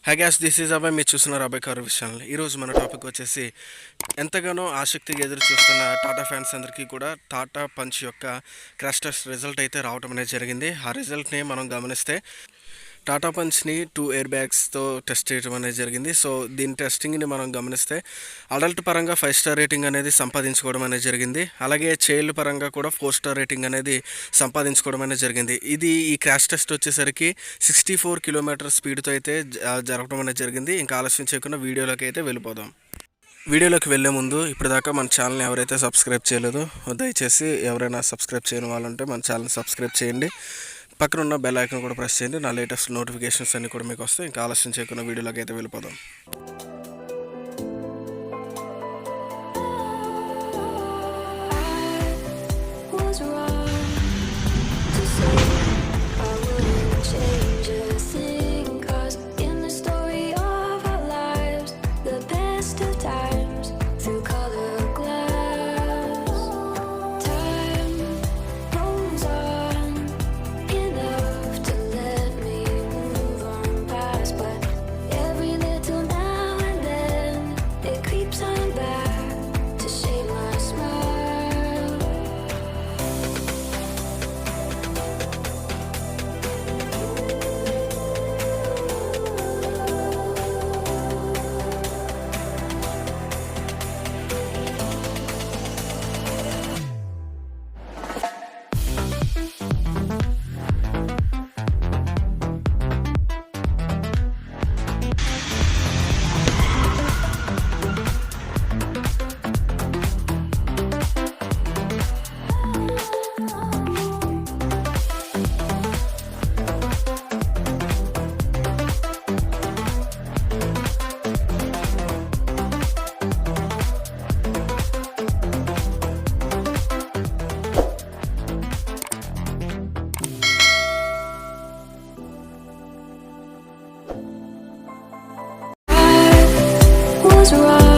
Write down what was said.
High gas, this is అబ్బాయి. మీరు చూస్తున్నారు అబ్బాయి కార్ విషయాలు. ఈరోజు మన టాపిక్ వచ్చేసి ఎంతగానో ఆసక్తిగా ఎదురు చూస్తున్న టాటా ఫ్యాన్స్ అందరికీ కూడా టాటా పంచ్ యొక్క క్రాష్ టెస్ట్ రిజల్ట్ అయితే రావడం అనేది జరిగింది. ఆ రిజల్ట్ని మనం గమనిస్తే టాటా పంచ్ని 2 ఎయిర్ బ్యాగ్స్తో టెస్ట్ చేయడం అనేది జరిగింది. సో దీని టెస్టింగ్ని మనం గమనిస్తే అడల్ట్ పరంగా 5 స్టార్ రేటింగ్ అనేది సంపాదించుకోవడం అనేది జరిగింది. అలాగే చైల్డ్ పరంగా కూడా 4 స్టార్ రేటింగ్ అనేది సంపాదించుకోవడం అనేది జరిగింది. ఇది ఈ క్రాష్ టెస్ట్ వచ్చేసరికి 64 కిలోమీటర్ స్పీడ్తో అయితే జరగడం అనేది జరిగింది. ఇంకా ఆలస్యం చేయకుండా వీడియోలోకి అయితే వెళ్ళిపోదాం. వీడియోలోకి వెళ్ళే ముందు ఇప్పటిదాకా మన ఛానల్ని ఎవరైతే సబ్స్క్రైబ్ చేయలేదో దయచేసి ఎవరైనా సబ్స్క్రైబ్ చేయని వాళ్ళు ఉంటే మన ఛానల్ని సబ్స్క్రైబ్ చేయండి. పక్కన ఉన్న బెల్ ఐకాన్ కూడా ప్రెస్ చేయండి. నా లేటెస్ట్ నోటిఫికేషన్స్ అన్నీ కూడా మీకు వస్తాయి. ఇంకా ఆలస్యం చేయకుండా వీడియోలోకి అయితే వెళ్ళిపోదాం. was wrong.